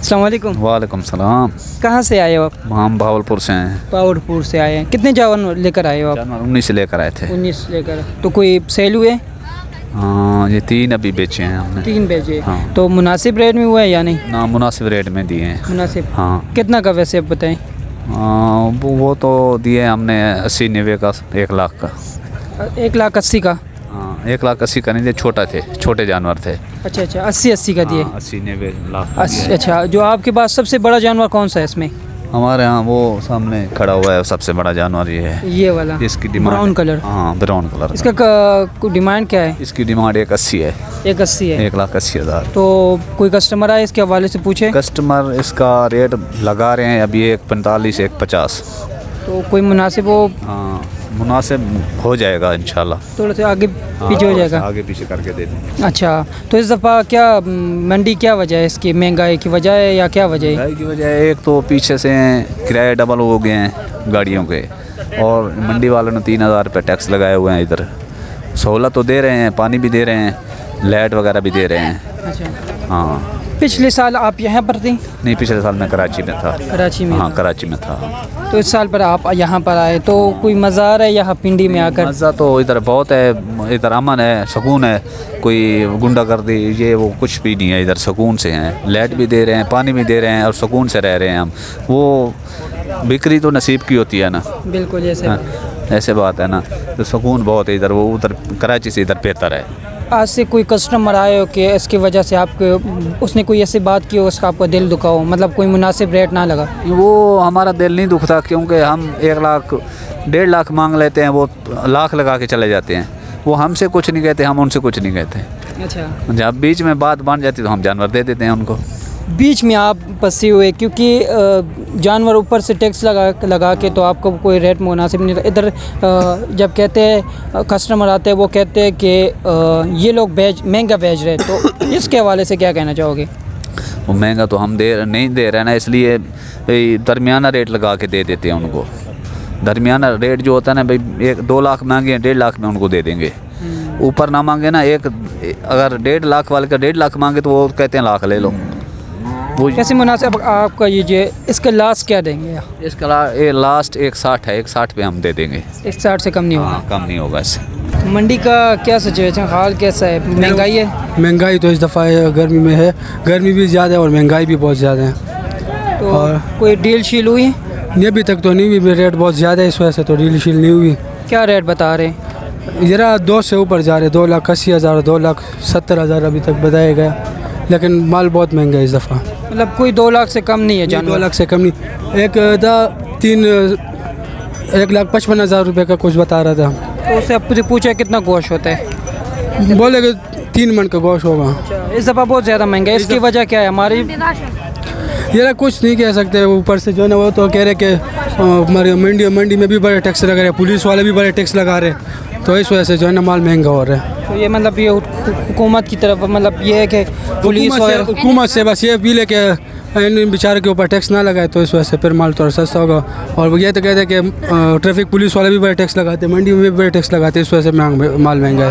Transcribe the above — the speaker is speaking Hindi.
अस्सलाम वालेकुम। वालेकुम सलाम। कहाँ से आए हो आप? हम भावलपुर से हैं। पावरपुर से आए हैं। कितने जानवर लेकर आए हो आप? जानवर 19 से लेकर आए थे। 19 लेकर। तो कोई सेल हुए? हाँ, ये 3 अभी बेचे हैं हमने। 3 बेचे। हाँ। तो मुनासिब रेट में हुआ है या नहीं? ना, मुनासिब रेट में दिए हैं। मुनासिब। हाँ। कितना का वैसे आप बताएं? वो तो दिए हमने 80-90 का, 1 लाख का। 1,80,000 का? हाँ, 1,80,000 का नहीं, छोटा थे, छोटे जानवर थे। अच्छा अच्छा, 80-80 का दिए। 80-90 लाख का दिए। अच्छा, जो आपके पास सबसे बड़ा जानवर कौन सा है इसमें? हमारे यहाँ वो सामने खड़ा हुआ है, सबसे बड़ा जानवर ये है। ये वाला? इसकी डिमांड ब्राउन कलर? हाँ, ब्राउन कलर। इसका डिमांड क्या है? इसकी डिमांड 180 है। 180 है। 1,80,000। तो कोई कस्टमर आए इसके हवाले से पूछे? कस्टमर इसका रेट लगा रहे हैं अभी 1,45 1,50। तो कोई मुनासिब हो? हाँ, मुनासिब हो जाएगा इंशाल्लाह। थोड़ा सा आगे पीछे हो जाएगा? आगे पीछे करके दे देंगे। अच्छा, तो इस दफ़ा क्या मंडी क्या वजह है इसकी? महंगाई की वजह है या क्या वजह है? महंगाई की वजह एक तो पीछे से किराए डबल हो गए हैं गाड़ियों के, और मंडी वालों ने 3,000 रुपये टैक्स लगाए हुए हैं। इधर सहूलत तो दे रहे हैं, पानी भी दे रहे हैं, लाइट वगैरह भी दे रहे हैं। अच्छा। हाँ। पिछले साल आप यहाँ पर थी? नहीं, पिछले साल मैं कराची में था। कराची में? हाँ, कराची में था। तो इस साल पर आप यहाँ पर आए, तो कोई मज़ा आ रहा है यहाँ पिंडी में आकर? मज़ा तो इधर बहुत है, इधर अमन है, सुकून है। कोई गुंडागर्दी ये वो कुछ भी नहीं है, इधर सुकून से हैं। लाइट भी दे रहे हैं, पानी भी दे रहे हैं, और सुकून से रह रहे हैं हम। वो बिक्री तो नसीब की होती है ना। बिल्कुल, जैसे हाँ, ऐसे बात है ना। तो सुकून बहुत है इधर, वो उधर कराची से इधर बेहतर है। आज से कोई कस्टमर आए हो कि इसकी वजह से आपके उसने कोई ऐसी बात की हो उसका आपका दिल दुखा हो, मतलब कोई मुनासिब रेट ना लगा? वो हमारा दिल नहीं दुखता, क्योंकि हम 1 लाख 1.5 लाख मांग लेते हैं, वो लाख लगा के चले जाते हैं। वो हमसे कुछ नहीं कहते, हम उनसे कुछ नहीं कहते। अच्छा। जब बीच में बात बन जाती तो हम जानवर दे देते हैं उनको। बीच में आप फंसे हुए, क्योंकि जानवर ऊपर से टैक्स लगा के तो आपको कोई रेट मुनासिब नहीं। इधर जब कहते हैं कस्टमर आते हैं वो कहते हैं कि ये लोग महंगा बेच रहे हैं, तो इसके हवाले से क्या कहना चाहोगे? वो महंगा तो हम नहीं दे रहे ना, इसलिए भाई दरमियाना रेट लगा के दे देते हैं उनको। दरमियाना रेट जो होता है ना भाई, 1-2 लाख मांगे 1.5 लाख में उनको दे देंगे। ऊपर ना मांगे ना, अगर 1.5 लाख वाले का 1.5 लाख मांगे तो वो कहते हैं लाख ले लो। वो कैसे मुनासिब आपका ये इसका लास्ट क्या देंगे? इसका लास्ट 160 है, 160 पे हम दे देंगे। 160 से कम नहीं होगा? हाँ, कम नहीं होगा इससे। मंडी का क्या सिचुएशन, हाल कैसा है? महंगाई है? महंगाई तो इस दफ़ा गर्मी में है, गर्मी भी ज़्यादा है और महंगाई भी बहुत ज़्यादा है। तो और कोई डील शील हुई? ये अभी तक तो नहीं हुई, रेट बहुत ज़्यादा है, इस वजह से तो डील शील नहीं हुई। क्या रेट बता रहे हैं? ज़रा 2 से ऊपर जा रहे, 2,80,000 2,70,000 अभी तक बताया गया, लेकिन माल बहुत महंगा है इस दफ़ा। मतलब कोई 2 लाख से कम नहीं है जानवर? 2 लाख से कम नहीं। 1,55,000 रुपये का कुछ बता रहा था। तो उससे आपसे पूछा कितना गोश्त होता है? बोले कि 3 मन का गोश्त होगा। अच्छा, इस दफ़ा बहुत ज़्यादा महंगा है, इसकी वजह क्या है? हमारी ये कुछ नहीं कह सकते, ऊपर से जो है ना वो तो कह रहे कि हमारे मंडी में भी बड़े टैक्स लगा रहे, पुलिस वाले भी बड़े टैक्स लगा रहे, तो इस वजह से जो है ना माल महंगा हो रहा है। तो ये मतलब ये हुकूमत की तरफ मतलब ये है कि पुलिस हुकूमत से बस ये अपील है कि इन बेचारे के ऊपर टैक्स ना लगाए, तो इस वजह से फिर माल थोड़ा सस्ता होगा। और वो ये तो कहते हैं कि ट्रैफिक पुलिस वाले भी बड़े टैक्स लगाते हैं, मंडी में भी बड़े टैक्स लगाते हैं, इस वजह से माल महंगा है।